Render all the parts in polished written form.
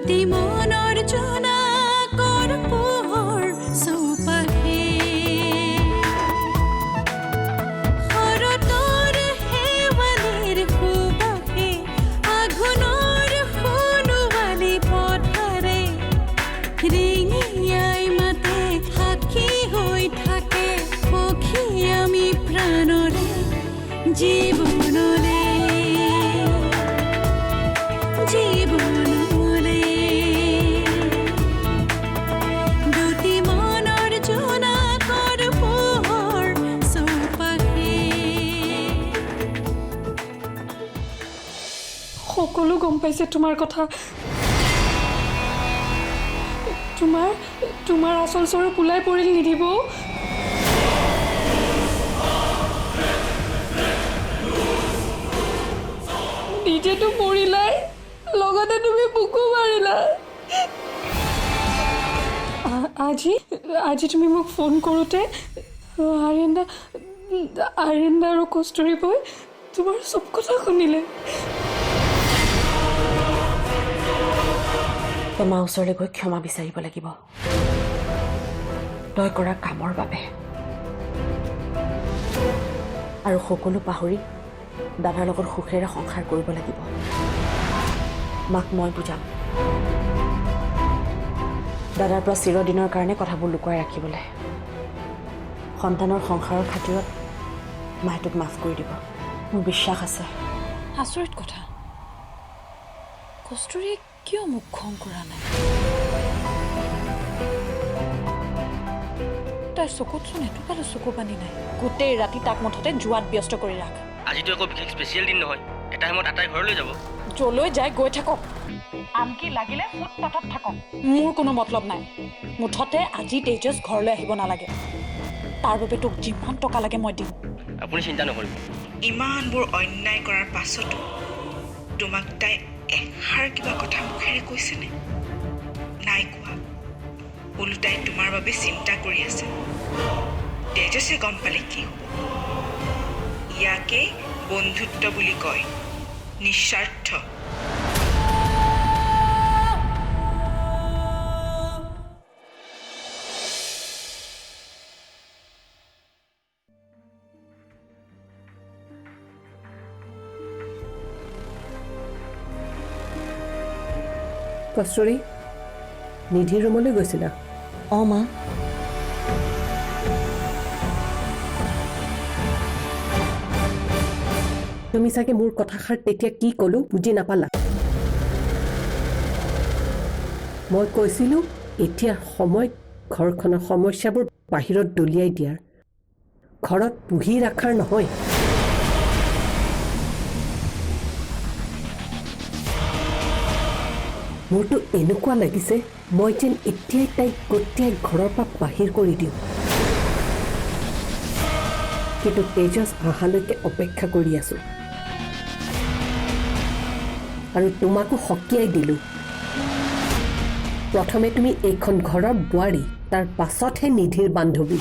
দুটি মনৰ জোনাকৰ পোহৰ চৌপাশে শৰতৰ শেৱালিৰ সুবাসে আঘোণৰ সোণোৱালী পথাৰে ৰিঙিয়াই মাতে সাক্ষী হৈ থাকে সখী আমি প্ৰাণৰে জীৱনলে জীৱনলে দুটি মনৰ জোনাকৰ পোহৰ চৌপাশে সকলো গম পাইছে তোমাৰ কথা তোমাৰ আচল স্বৰূপ ওলাই পৰিল নিদিব নিজেতো মৰিলাই লগতে তুমি মোকো মাৰিলা আজি তুমি মোক ফোন কৰোঁতে আৰিন্দা আৰু কষ্টুৰী বৈ তোমাৰ চব কথা শুনিলে তোমাৰ ওচৰলৈ গৈ ক্ষমা বিচাৰিব লাগিব তই কৰা কামৰ বাবে আৰু সকলো পাহৰি দাদাৰ লগত সুখেৰে সংসাৰ কৰিব লাগিব মাক মই বুজাম দাদাৰ পৰা চিৰদিনৰ কাৰণে কথাবোৰ লুকুৱাই ৰাখিবলৈ সন্তানৰ সংসাৰৰ খাতিৰত মায়ে তোক মাফ কৰি দিব মোৰ বিশ্বাস আছে আচৰিত কথা কষ্টুৰীয়ে কিয় মোক খং কৰা নাই তাইৰ চকুতচোন এটোপালো চকু পানী নাই গোটেই ৰাতি তাক মুঠতে জোৱাত ব্যস্ত কৰি ৰাখ আজিতো একো বিশেষ স্পেচিয়েল দিন নহয় এটা সময়ত আটাই ঘৰলৈ যাব যলৈ যায় গৈ থাকক আনকি লাগিলে ফুটপাথত থাকক মোৰ কোনো মতলব নাই মুঠতে আজি তেজছ ঘৰলৈ আহিব নালাগে তাৰ বাবে তোক যিমান টকা লাগে মই দিম আপুনি চিন্তা নকৰিব ইমানবোৰ অন্যায় কৰাৰ পাছতো তোমাক তাই এষাৰ কিবা কথা মুখেৰে কৈছেনে নাই কোৱা ওলোটাই তোমাৰ বাবে চিন্তা কৰি আছে তেজছে গম পালে কি হ'ব ইয়াকে বন্ধুত্ব বুলি কয় নিস্বাৰ্থ কষ্টুৰী নিধিৰ ৰুমলৈ গৈছিলা অঁ মা তুমি চাগে মোৰ কথাষাৰ তেতিয়া কি ক'লো বুজি নাপালা মই কৈছিলোঁ এতিয়া সময় ঘৰখনৰ সমস্যাবোৰ বাহিৰত দলিয়াই দিয়াৰ ঘৰত পুহি ৰখাৰ নহয় মোৰতো এনেকুৱা লাগিছে মই যেন এতিয়াই তাইক গোটেই ঘৰৰ পৰা বাহিৰ কৰি দিওঁ কিন্তু তেজছ অহালৈকে অপেক্ষা কৰি আছোঁ আৰু তোমাকো সকীয়াই দিলোঁ প্ৰথমে তুমি এইখন ঘৰৰ বোৱাৰী তাৰ পাছতহে নিধিৰ বান্ধৱী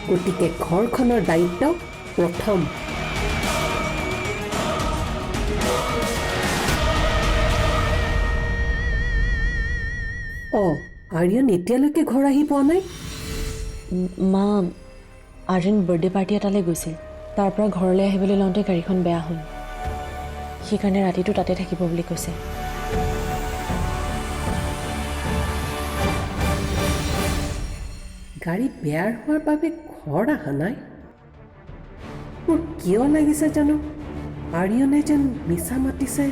গতিকে ঘৰখনৰ দায়িত্ব প্ৰথম অঁ আৰ্যন এতিয়ালৈকে ঘৰ আহি পোৱা নাই মা আৰ্যন বাৰ্থডে পাৰ্টি এটালৈ গৈছিল তাৰ পৰা ঘৰলৈ আহিবলৈ লওঁতে গাড়ীখন বেয়া হ'ল সেইকাৰণে ৰাতিটো তাতে থাকিব বুলি কৈছে গাড়ী বেয়াৰ হোৱাৰ বাবে ঘৰ অহা নাই মোৰ কিয় লাগিছে জানো আৰ্যনে যেন মিছা মাতিছে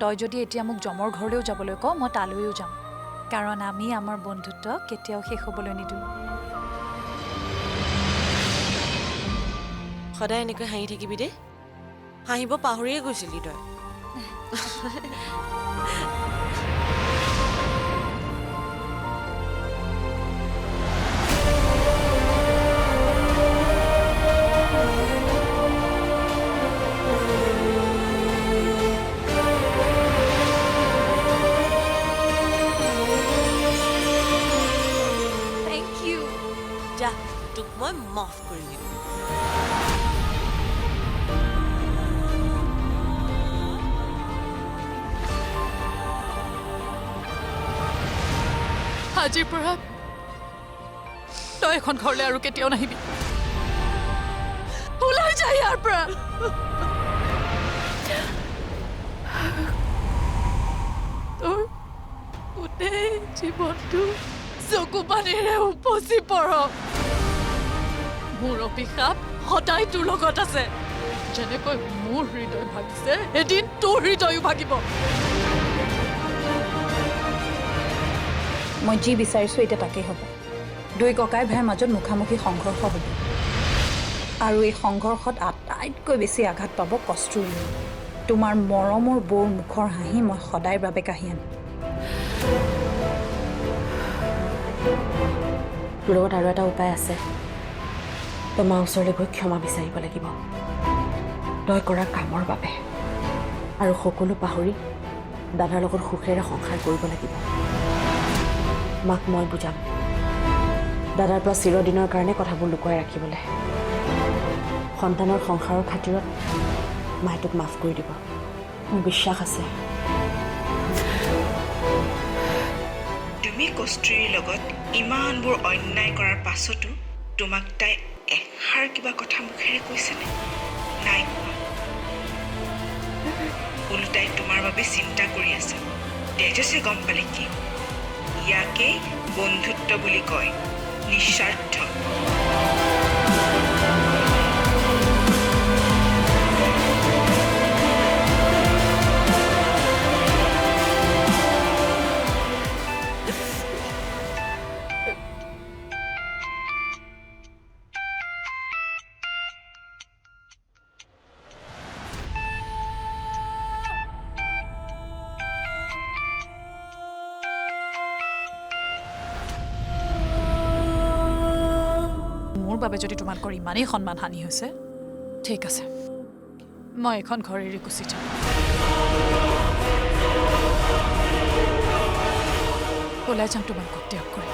তই যদি এতিয়া মোক জমৰ ঘৰলৈও যাবলৈ কওঁ মই তালৈও যাম কাৰণ আমি আমাৰ বন্ধুত্ব কেতিয়াও শেষ হ'বলৈ নিদিওঁ সদায় এনেকৈ হাঁহি থাকিবি দেই হাঁহিব পাহৰিয়ে গৈছিলি তই থেংক ইউ যা তোক মই মাফ কৰি দিম আজিৰ পৰা তই এখন ঘৰলৈ আৰু কেতিয়াও নাহিবি ওলাই যা ইয়াৰ পৰা তোৰ গোটেই জীৱনটো চকু পানীৰে উপচি পৰক মোৰ অভিশাপ সদায় তোৰ লগত আছে যেনেকৈ মোৰ হৃদয় ভাগিছে এদিন তোৰ হৃদয়ো ভাগিব মই যি বিচাৰিছোঁ এতিয়া তাকেই হ'ব দুই ককাই ভাইৰ মাজত মুখামুখি সংঘৰ্ষ হ'ব আৰু এই সংঘৰ্ষত আটাইতকৈ বেছি আঘাত পাব কষ্টুৰি তোমাৰ মৰমৰ বৌৰ মুখৰ হাঁহি মই সদায়ৰ বাবে কাঢ়ি আনিম তোৰ লগত আৰু এটা উপায় আছে তই মাৰ ওচৰলৈ গৈ ক্ষমা বিচাৰিব লাগিব তই কৰা কামৰ বাবে আৰু সকলো পাহৰি দাদাৰ লগত সুখেৰে সংসাৰ কৰিব লাগিব মাক মই বুজাম দাদাৰ পৰা চিৰদিনৰ কাৰণে কথাবোৰ লুকুৱাই ৰাখিবলৈ সন্তানৰ সংসাৰৰ খাতিৰত মায়ে তোক মাফ কৰি দিব মোৰ বিশ্বাস আছে তুমি কষ্টুৰীৰ লগত ইমানবোৰ অন্যায় কৰাৰ পাছতো তোমাক তাই এষাৰ কিবা কথা মুখেৰে কৈছেনে নাই কোৱা ওলোটাই তোমাৰ বাবে চিন্তা কৰি আছে তেজসে গম পালে কি ইয়াকেই বন্ধুত্ব বুলি কয় নিস্বাৰ্থ মোৰ বাবে যদি তোমালোকৰ ইমানেই সন্মান হানি হৈছে ঠিক আছে মই এখন ঘৰ এৰি গুচি যাম ওলাই যাম তোমালোকক ত্যাগ কৰি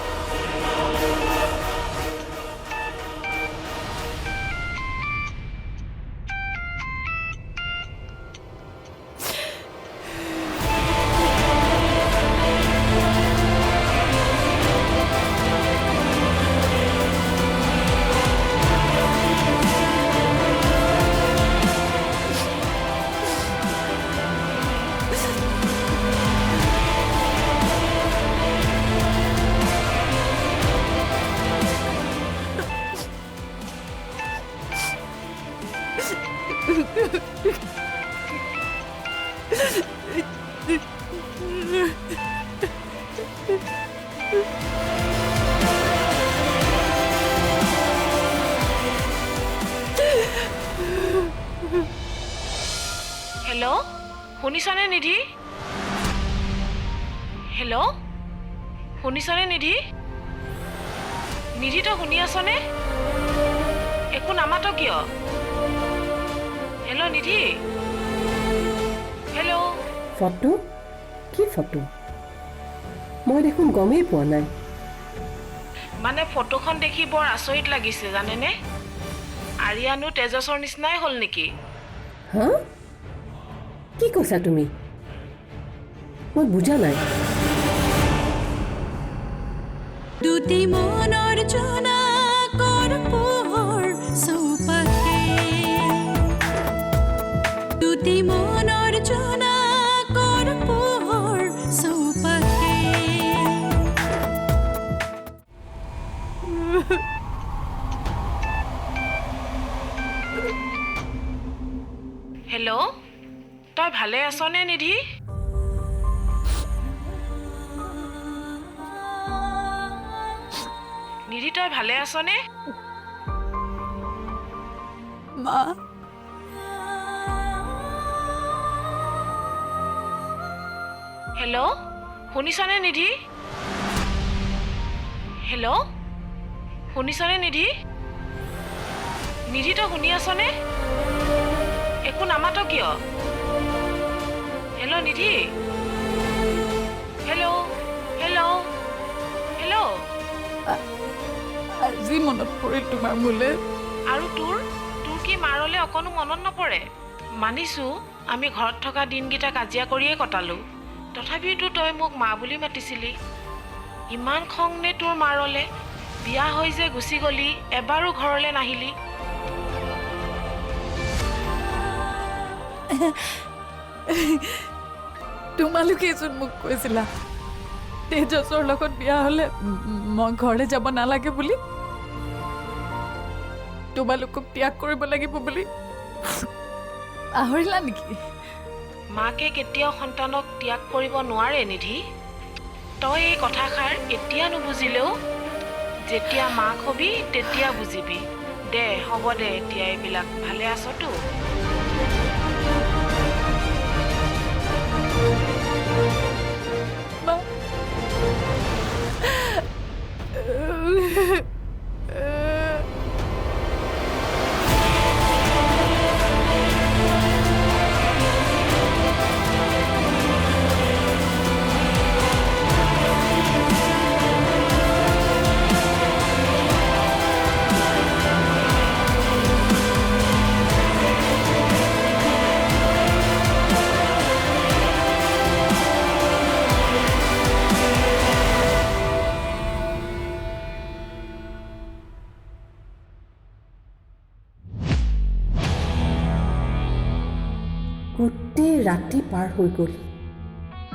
হেল্ল' শুনিছনে নিধি হেল্ল' শুনিছনে নিধি নিধি তই শুনি আছনে একো নামাত কিয় হেল্ল' নিধি হেল্ল' ফটো কি ফটো মই দেখোন গমেই পোৱা নাই মানে ফটোখন দেখি বৰ আচৰিত লাগিছে জানেনে আৰিয়ানো তেজসৰ নিচিনাই হ'ল নেকি হা কি কৈছা তুমি মই বুজা নাই দুটি মনৰ জোনাকৰ পোহৰ চৌপাশে দুটি মনৰ জোনাকৰ পোহৰ চৌপাশে হেল্ল' তই ভালে আছনে নিধি নিধি তই ভালে আছনে মা হেল্ল' শুনিছনে নিধি? হেল্ল' শুনিছনে নিধি? নিধি তই শুনি আছনে? একো নামাত কিয়? হেল্ল' নিধি? হেল্ল' হেল্ল' হেল্ল' আজি মনত পৰিল তোমাৰ মোলে। আৰু তোৰ কি মাৰলে অকণো মনত নপৰে? মানিছোঁ আমি ঘৰত থকা দিনকেইটা কাজিয়া কৰিয়ে কটালোঁ, তথাপিতো তই মোক মা বুলি মাতিছিলি। ইমান খং নে তোৰ মাৰলে? বিয়া হৈ যে গুচি গলি, এবাৰো ঘৰলৈ নাহিলি। তোমালোকেইচোন মোক কৈছিলা তেজছৰ লগত বিয়া হ'লে মই ঘৰলৈ যাব নালাগে বুলি, তোমালোকক ত্যাগ কৰিব লাগিব বুলি। পাহৰিলা নেকি? মাকে কেতিয়াও সন্তানক ত্যাগ কৰিব নোৱাৰে নিধি। তই এই কথাষাৰ এতিয়া নুবুজিলেও যেতিয়া মাক হবি তেতিয়া বুজিবি। দে হ'ব দে, এতিয়া এইবিলাক ভালে আছতো? গোটেই ৰাতি পাৰ হৈ গ'ল,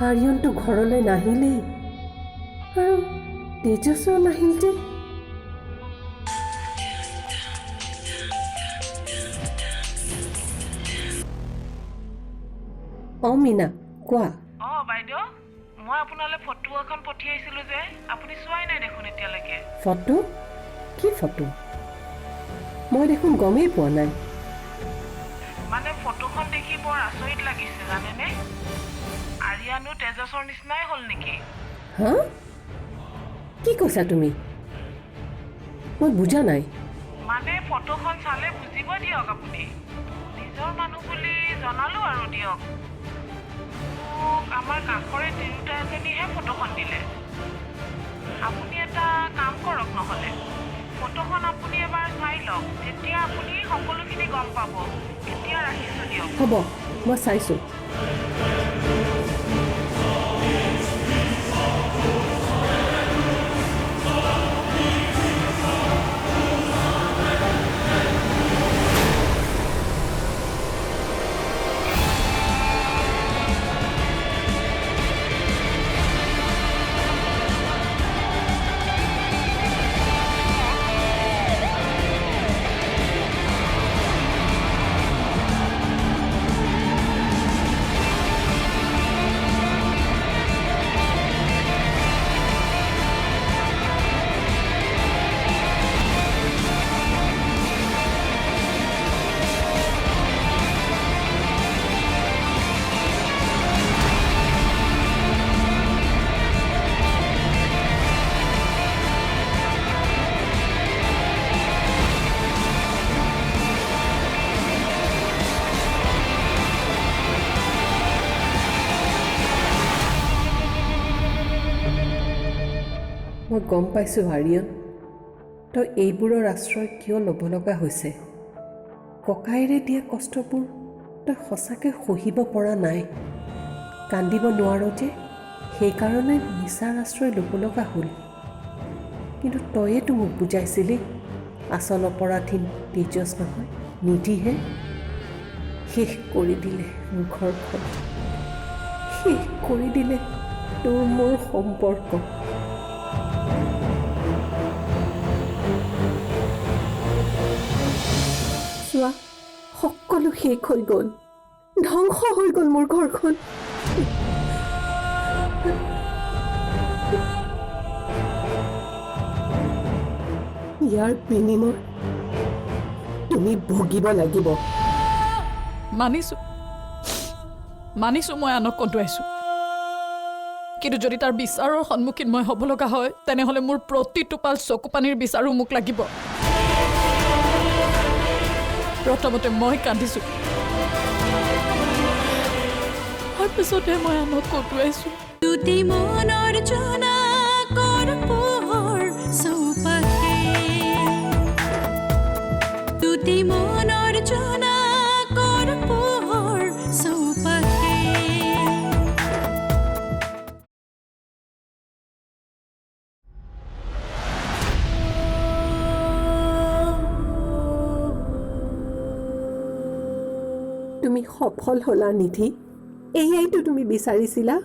আৰিয়নটো ঘৰলৈ নাহিলেই আৰু তেজস্বও নাহিল যে। মীনা কোৱা। বাইদেউ, মই আপোনালৈ ফটো এখন পঠিয়াইছিলোঁ যে, আপুনি চোৱাই নাই দেখোন এতিয়ালৈকে। ফটো? কি ফটো? মই দেখোন গমেই পোৱা নাই। মানে ফটোখন দেখি বৰ আচৰিত লাগিছে জানেনে? আৰিয়ানো তেজছৰ নিচিনাই হ'ল নেকি? হা? কি কৈছা তুমি? মই বুজা নাই। মানে ফটোখন চালে বুজিব দিয়ক আপুনি। নিজৰ মানুহ বুলি জনালোঁ আৰু দিয়ক। মোক আমাৰ কাষৰে তিৰোতা এজনীহে ফটোখন দিলে। আপুনি এটা কাম কৰক নহ'লে, ফটোখন আপুনি এবাৰ চাই লওক, তেতিয়া আপুনি সকলোখিনি গম পাব। এতিয়া ৰাখিছোঁ দিয়ক। হ'ব, মই চাইছোঁ। মই গম পাইছোঁ আৰিয়ন, তই এইবোৰৰ আশ্ৰয় কিয় ল'ব লগা হৈছে। ককাইৰে দিয়া কষ্টবোৰ তই সঁচাকৈ সহিব পৰা নাই। কান্দিব নোৱাৰ যে, সেইকাৰণে মিছাৰ আশ্ৰয় ল'ব লগা হ'ল। কিন্তু তয়েতো মোক বুজাইছিলি আচল অপৰাধীন তেজছ নহয়, নিধিহে। শেষ কৰি দিলে মোৰ ঘৰখন, শেষ কৰি দিলে তোৰ মোৰ সম্পৰ্ক। চোৱা, সকলো শেষ হৈ গ'ল, ধ্বংস হৈ গ'ল মোৰ ঘৰখন। ইয়াৰ বিনিময় তুমি ভুগিব লাগিব। মানিছো মই আনক কন্দুৱাইছো, কিন্তু যদি তাৰ বিচাৰৰ সন্মুখীন মই হ'ব লগা হয় তেনেহ'লে মোৰ প্ৰতিটোপাল চকুপানীৰ বিচাৰো মোক লাগিব। প্ৰথমতে মই কান্দিছো, তাৰপিছতহে মই আনক কন্দুৱাইছো। দুটি মনৰ জোনাকৰ পোহৰ চৌপাশে, দুটি মনৰ জোনাকৰ পোহৰ চৌপাশে। তুমি সফল হ'লা নিধি, এয়াইতো তুমি বিচাৰিছিলা।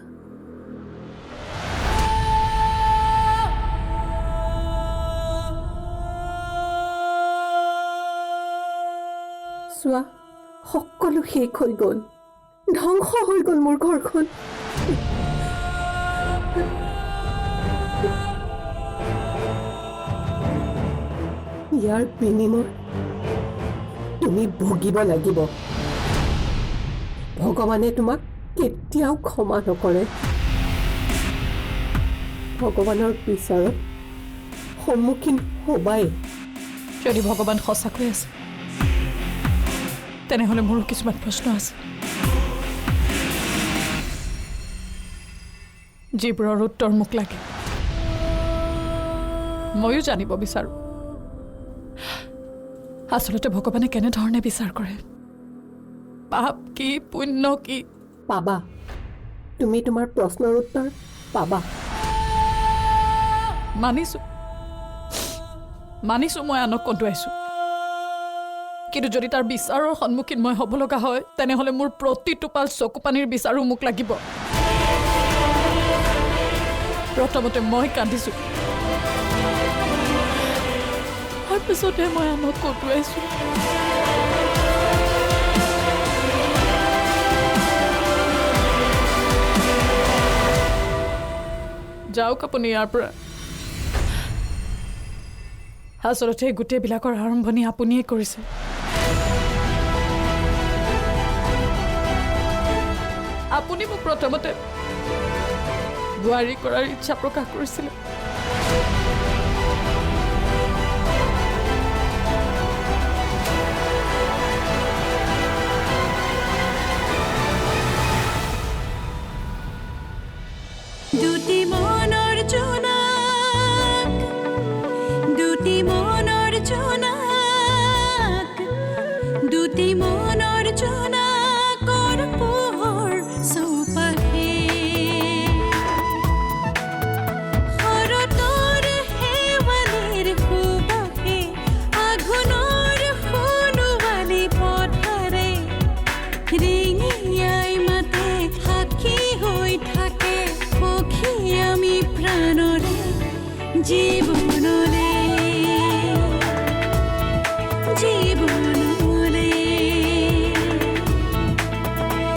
চোৱা, সকলো শেষ হৈ গ'ল, ধ্বংস হৈ গ'ল মোৰ ঘৰখন। ইয়াৰ বিনিময় তুমি ভুগিব লাগিব। ভগৱানে তোমাক কেতিয়াও ক্ষমা নকৰে। ভগৱানৰ বিচাৰত সন্মুখীন হ'বাই। যদি ভগৱান সঁচাকৈ আছে তেনেহ'লে মোৰো কিছুমান প্ৰশ্ন আছে, যিবোৰৰ উত্তৰ মোক লাগে। ময়ো জানিব বিচাৰোঁ আচলতে ভগৱানে কেনেধৰণে বিচাৰ কৰে, পাপ কি পুণ্য কি। পাবা, তুমি তোমাৰ প্ৰশ্নৰ উত্তৰ পাবা। মানিছো মই আনক কন্দুৱাইছো, কিন্তু যদি তাৰ বিচাৰৰ সন্মুখীন মই হ'ব লগা হয় তেনেহ'লে মোৰ প্ৰতিটোপাল চকুপানীৰ বিচাৰো মোক লাগিব। প্ৰথমতে মই কান্দিছো, তাৰপিছতহে মই আনক কন্দুৱাইছো। যাওক আপুনি ইয়াৰ পৰা। আচলতে গোটেইবিলাকৰ আৰম্ভণি আপুনিয়ে কৰিছে। আপুনি মোক প্ৰথমতে বোৱাৰী কৰাৰ ইচ্ছা প্ৰকাশ কৰিছিলে। দুটি মনৰ জোনাক, দুটি মনৰ জোনাক, দুটি মনৰ জোনাকৰ পোহৰ চৌপাশে। শৰতৰ শেৱালিৰ সুবাসে, আঘোণৰ সোণোৱালী পথাৰে ৰিঙিয়াই মাতে, সাক্ষী হৈ থাকে সখী আমি প্ৰাণৰে জীৱ